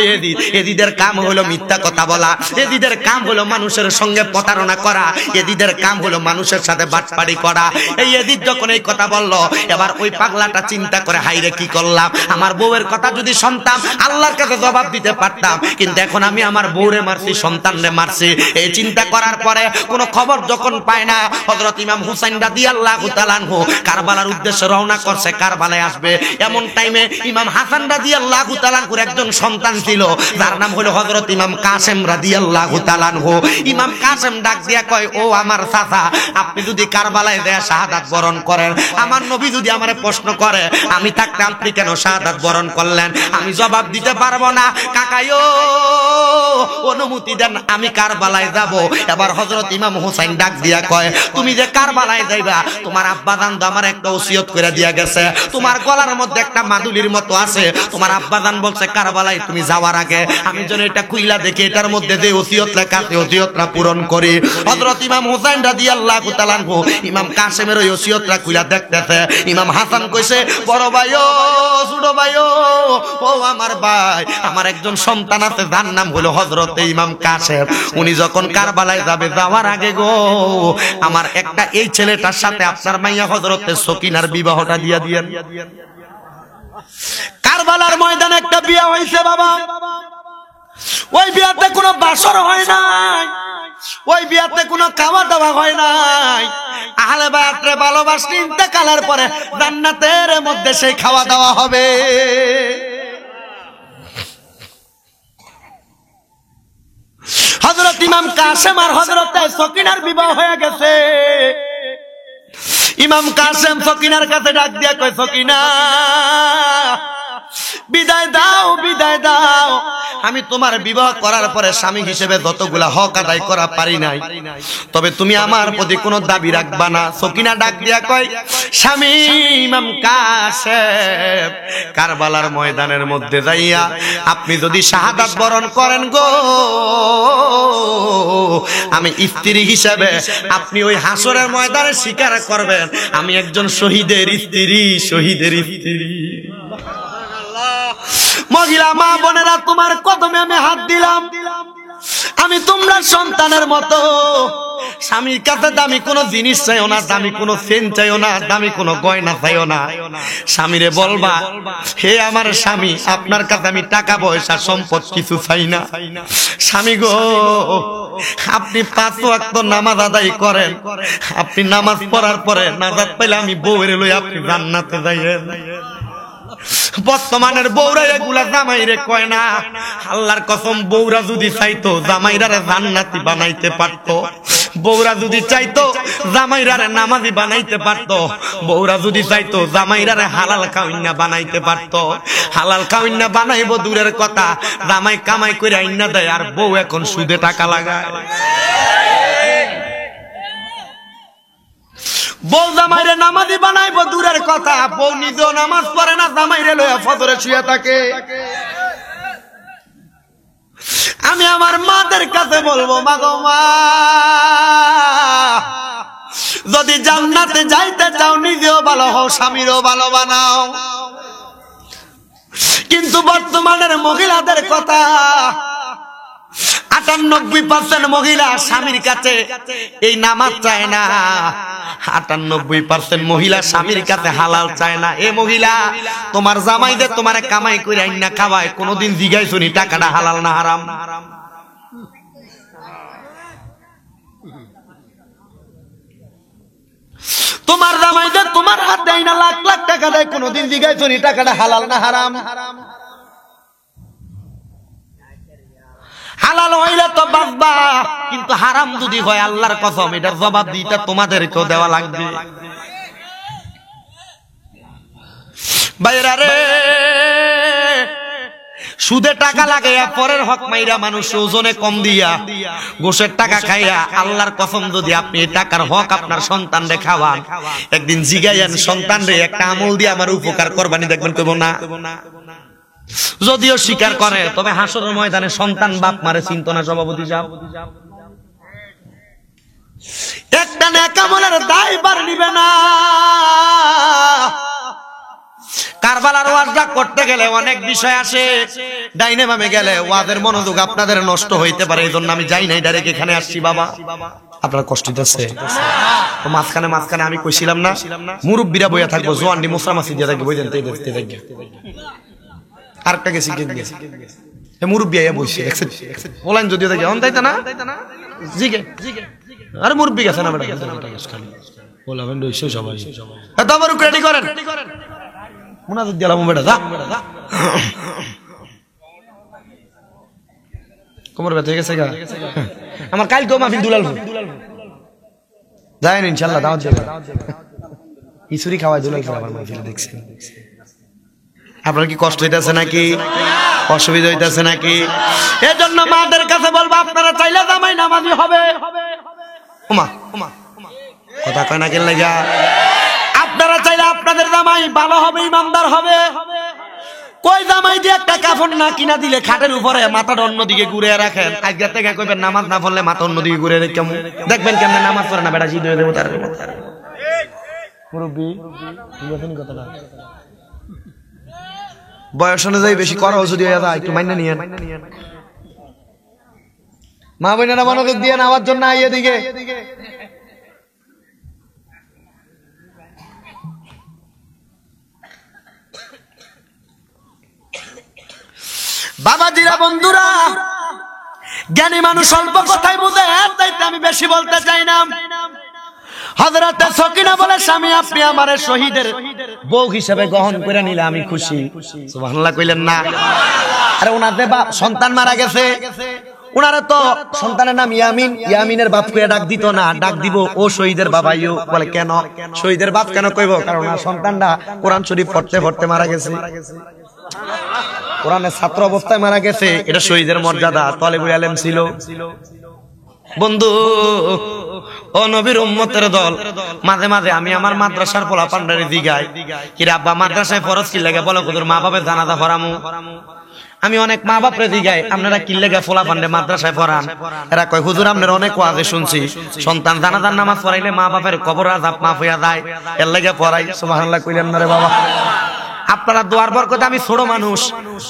এজিদের কাম হলো মিথ্যা কথা বলা, এজিদের কাম হলো মানুষের সঙ্গে প্রতারণা করা, এজিদের কাম হলো মানুষের সাথে বাটপাড়ি করা। এই এজিদ যখন এই কথা বললো, এবার ওই পাগলাটা চিন্তা করে হাইরে কি করলাম, আমার বউয়ের কথা যদি শুনতাম আল্লাহর কাছে জবাব দিতে পারতাম, কিন্তু এখন আমি আমার বউরে মারছি, সন্তানরে মারছি। এই চিন্তা করার পরে কোনো খবর যখন পায় না, হযরত ইমাম হুসাইন রাদিয়াল্লাহু তাআলা আনহু কারবালার উদ্দেশ্যে রওনা করছে, কারবালায় আসবে। এমন টাইমে ইমাম হাসান রাদিয়াল্লাহু তাআলা আনহুর একজন সন্তান ছিল, যার নাম হলো হযরত ইমাম কাসেম রাদিয়াল্লাহু তাআলা আনহু। ইমাম কাসেম ডাক দিয়া কয়, ও আমার চাচা, আপনি যদি কারবালায় দেয়া শাহাদাত বরণ করেন, আমার নবী যদি আমারে প্রশ্ন করে আমি থাকতে আপনি কেন শাহাদাত বরণ করলেন, আমি জবাব দিতে পারবো না। কাকাইও অনুমতি দেন, আমি কারবালায় যাব। এবার হযরত ইমাম হুসাইন ডাক দিয়া কয়, তুমি যে কারবালায় যাইবা, তোমার আব্বাজান তো আমার একটা ওসিয়ত করে দিয়া গেছে, তোমার গলার মধ্যে একটা মাদুলির মতো আছে, তোমার আব্বাজান বলছে কারবালায় তুমি যাওয়ার আগে আমি যেন এটা খুইলা দেখি এটার মধ্যে যে ওসিয়ত লেখা আছে ওসিয়তটা পূরণ করি। হযরত ইমাম হুসাইন রাদিয়াল্লাহু তাআলা আনহু ইমাম কাসেমের ওই ওসিয়তটা খুইলা দেখতেছে। ইমাম হাসান কইছে, বড় ভাইও ছোট ভাইও, ও আমার ভাই, আমার একজন সন্তান আছে যার নাম হলো হযরত ইমাম কাসেম। উনি যখন কারবালায় যাবে, যাওয়ার আগে গো আমার একটা এই ছেলেটার সাথে আপনার মাইয়া হযরতে সকিনার বিবাহটা দিয়া দিয়েন। কারবালার ময়দানে একটা বিয়ে হয়েছে বাবা, ওই বিয়াতে কোনো বাসর হয় নাই, ওই বিয়াতে কোনো খাওয়া দাওয়া হয় নাই। আহলে বায়াতরে ভালোবাসলে ইন্তেকালের পরে জান্নাতের মধ্যে সেই খাওয়া দাওয়া হবে। হযরত ইমাম কাসেম আর হযরতে সকিনার বিবাহ হয়ে গেছে। ইমাম কাসেম সকিনার কাছে ডাক দিয়া কয়, সকিনা বিদায় দাও, বিদায় দাও, আমি তোমার বিবাহ করার পরে স্বামী হিসেবে যতগুলা হক আদায় করা পারি নাই, তবে তুমি আমার প্রতি কোনো দাবি রাখবা না। সকিনা ডাক দিয়া কয়, স্বামী ইমাম কাসেম, কারবালার ময়দানের মধ্যে যাইয়া আপনি যদি শাহাদাত বরণ করেন গো, আমি স্ত্রী হিসেবে আপনি ওই হাসরের ময়দানে স্বীকার করবেন আমি একজন শহীদের স্ত্রী, শহীদের স্ত্রী। মহিলা মা বোনেরা, তোমার কদমে আমি হাত দিলাম, আমি তোমরা সন্তানের মতো। স্বামীর কাছে দামি কোনো জিনিস চাইও না, দামি কোনো চেন চাইও না, দামি কোনো গয়না চাইও না। স্বামীরে বলবা, হে আমার স্বামী, আপনার কাছে আমি টাকা পয়সা সম্পদ কিছু চাই না। স্বামী গো, আপনি 5 ওয়াক্ত নামাজ আদায় করেন, আপনি নামাজ পড়ার পরে নাজাত পাইলে আমি বউরে লই আপনি জান্নাতে যাইয়েন। বর্তমানের বউরা এগুলা জামাইরে কয় না। আল্লাহর কসম, বউরা যদি চাইতো জামাইরারে জান্নাতি বানাইতে পারতো, বউরা যদি চাইতো জামাইরারে নামাজি বানাইতে পারতো, বউরা যদি চাইতো জামাইরারে হালাল কাউন্না বানাইতে পারতো। হালাল কাউন্না বানাইবো দূরের কথা, জামাই কামাই করে আইনা দেয়, আর বউ এখন সুদে টাকা লাগায়। বউ জামাইরে নামাজি বানাইবো দূরের কথা, বউ নিজেও নামাজ পড়ে না, জামাইরে লইয়া ফজরে শুয়ে থাকে। আমি আমার মাদের কাছে বলবো, মা গো মা, যদি জান্নাতে যাইতে চাও নিজেও ভালো হও, স্বামীরও ভালো বানাও। কিন্তু বর্তমানের মহিলাদের কথা, 98% মহিলা স্বামীর কাছে এই নামাজ চায় না, 98% মহিলা স্বামীর কাছে হালাল চায় না। এ মহিলা, তোমার জামাইদের তোমার কামাই করে আইনা খাওয়ায়, কোনদিন জিজ্ঞাসা নি টাকাটা হালাল না হারাম? তোমার জামাইদের তোমার হাত দেয় না, লাখ লাখ টাকা দেয়, কোনদিন জিজ্ঞাসা নি টাকাটা হালাল না হারাম? হালাল হইলে তো বাঁচবা, কিন্তু হারাম যদি হয় আল্লাহর কসম এটার জবাব দিতে তোমাদেরকেও দেওয়া লাগবে। বাইরা রে, সুদে টাকা লাগাইয়া পরের হক মাইরা মানুষ ওজনে কম দিয়া গোশের টাকা খাইয়া, আল্লাহর কসম যদি আপনি এই টাকার হক আপনার সন্তান রে খাওয়ান, একদিন জিগাইয়ান সন্তান রে একটা আমল দিয়ে আমার উপকার করবানি, দেখবেন কইব না। যদিও স্বীকার করে, তবে হাসরের ময়দানে সন্তান বাপ মারে চিন্তা না সভাপতি সাহেব। একটা নেক আমলের দায়ভার নিবে না। কারবালার ওয়াজটা করতে গেলে অনেক বিষয় আসে, ডাইনে বামে গেলে ওয়াজের মনোযোগ আপনাদের নষ্ট হইতে পারে, এই জন্য আমি যাই নাই, ডাইরেক্ট এখানে আসছি। বাবা আপনার কষ্ট হইতেছে তো মাঝখানে আমি কইছিলাম না মুরব্বীরা বইয়া থাকবো, জোয়ান্ডি মোসরামাসি দিয়ে থাকবে, বই দেন আরেকটা গেছি মুরব্বী আইয়া বইছে বলেন যদিও দেখে অন তাইতা না জিগে আরে মুরব্বী গেছে না ম্যাডাম বলাবেন সবাই এত আবার রেডি করেন মুনাজাত দিলাম বেটা যা কোমর ব্যথা হয়ে গেছে গা আমার কাল কেউ মাহফিল দুলাল যায় না ইনশাআল্লাহ দাওয়াত দেব ইসুরি খাওয়াই দুলাল আমার মাহফিল দেখছেন। আপনার কি কষ্ট হইতেছে নাকি অসুবিধা হইতেছে নাকি? এজন্য মাদের কাছে বলবো আপনারা চাইলে জামাই নামাজি হবে। ওমা কথা কয় না কেন লাগা? আপনারা চাইলে আপনাদের জামাই ভালো হবে, ইমানদার হবে। কই জামাই দিয়ে একটা কাফন না কিনা দিলে খাটের উপরে মাথাটা অন্যদিকে ঘুরে রাখেন, আজকে থেকে কইবেন নামাজ না পড়লে মাথা অন্যদিকে ঘুরে রেখে কেমন দেখবেন কেমন নামাজ পড়ে না বেটা জিদ হয়ে দেবো তার মুরব্বী কথাটা বয়স অনুযায়ী বেশি করা যদি একটু মাইনা নিয়েন। মা বোনেরা মনোযোগ দিয়ে নেওয়ার জন্য এদিকে বাবাজিরা বন্ধুরা, জ্ঞানী মানুষ অল্প কথাই বুঝে, তাইতে আমি বেশি বলতে চাই না। হযরতে সকিনা বলে স্বামী আপনি আমারে শহীদের বউ হিসেবে গ্রহণ করে নিলে আমি খুশি। সুবহানাল্লাহ কইলেন না? আরে ওনাদের বাপ সন্তান মারা গেছে, ওনারা তো সন্তানের নাম ইয়ামিন, ইয়ামিনের বাপ কইয়া ডাক দিত না, ডাক দিব ও শহীদের বাবাইও। বলে কেন শহীদের বাপ কেন কইব? কারণ ওনার সন্তানটা কোরআন শরীফ পড়তে পড়তে মারা গেছে, কোরআনের ছাত্র অবস্থায় মারা গেছে, এটা শহীদের মর্যাদা, তালেবুল ইলম ছিল। বন্ধু ও নবীর উম্মতের দল, মাঝে মাঝে আমি আমার মাদ্রাসার পোলা পান্ডারে জিগাই, কিরে আব্বা মাদ্রাসায় ফরজ কি লাগে বলো, তোর মা বাপের জানাজা পড়ামু। আমি অনেক মা বাপরে জিগাই আপনারা কি লেগে পোলা পান্ডে মাদ্রাসায় পড়ান? এরা কয় হুজুর আপনার অনেক ওয়াজে শুনছি সন্তান জানাজার নামাজ পড়াইলে মা বাপের কবর আযাব মাফ হইয়া যায়, এর লেগে পড়াই। সুবহানাল্লাহ কইলেন না রে বাবা? আপনারা দোয়ার বরকতে আমি ছোট মানুষ,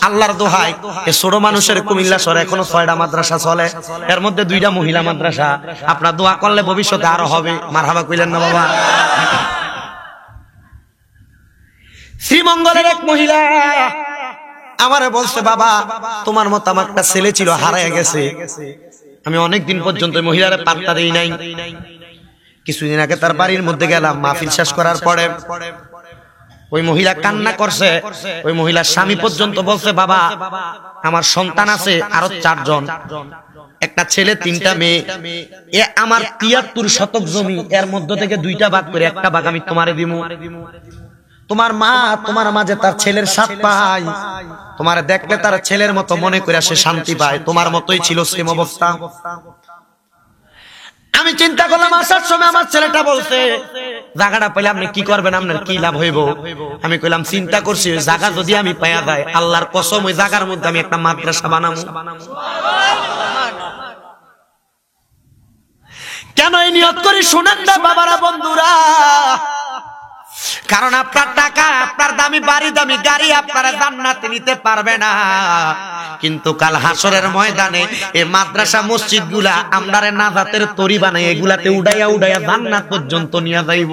আল্লাহর দোহাই এই ছোট মানুষের কুমিল্লা শহরে এখনো 6টা মাদ্রাসা চলে, এর মধ্যে 2টা মহিলা মাদ্রাসা। আপনারা দোয়া করলে ভবিষ্যতে আরো হবে। মারহাবা কইলেন না বাবা? শ্রীমঙ্গলের এক মহিলা আমারে বলছে, বাবা তোমার মতো আমার একটা ছেলে ছিল, হারায় গেছে। আমি অনেকদিন পর্যন্ত মহিলারে পাত্তা দেই নাই। কিছুদিন আগে তার বাড়ির মধ্যে গেলাম, মাহফিল শেষ করার পরে ওই মহিলা কান্না করছে। ওই মহিলার স্বামী পর্যন্ত বলছে, বাবা আমার সন্তান আছে আরো 4 জন, একটা ছেলে 3টা মেয়ে, এ আমার 73 শতক জমি, এর মধ্য থেকে 2টা ভাগ করে একটা ভাগ আমি তোমারে দিমু। তোমার মা তোমার মাঝে তার ছেলের স্বাদ পায়, তোমার দেখলে তার ছেলের মতো মনে করে সে শান্তি পায়, তোমার মতোই ছিল সেম অবস্থা। আমি চিন্তা করলাম আসার সময় আমার ছেলেটা বলছে, জায়গাটা পেলে আপনি কি করবেন, আপনার কি লাভ হইব? আমি কইলাম চিন্তা করছি ওই জায়গা যদি আমি পাইয়া যাই, আল্লাহর কসম ওই জায়গার মধ্যে আমি একটা মাদ্রাসা বানাবো। কেন এই নিয়ত করি শুনেন না বাবারা বন্ধুরা? কারণ আপনার টাকা, আপনার দামি বাড়ি, দামি গাড়ি আপনারা জান্নাতে নিতে পারবে না, কিন্তু কাল হাসরের ময়দানে এই মাদ্রাসা মসজিদ গুলা আমরারে নাজাতের তরি বানাই এগুলাতে উড়াইয়া উড়াইয়া জান্নাত পর্যন্ত নিয়ে যাইব।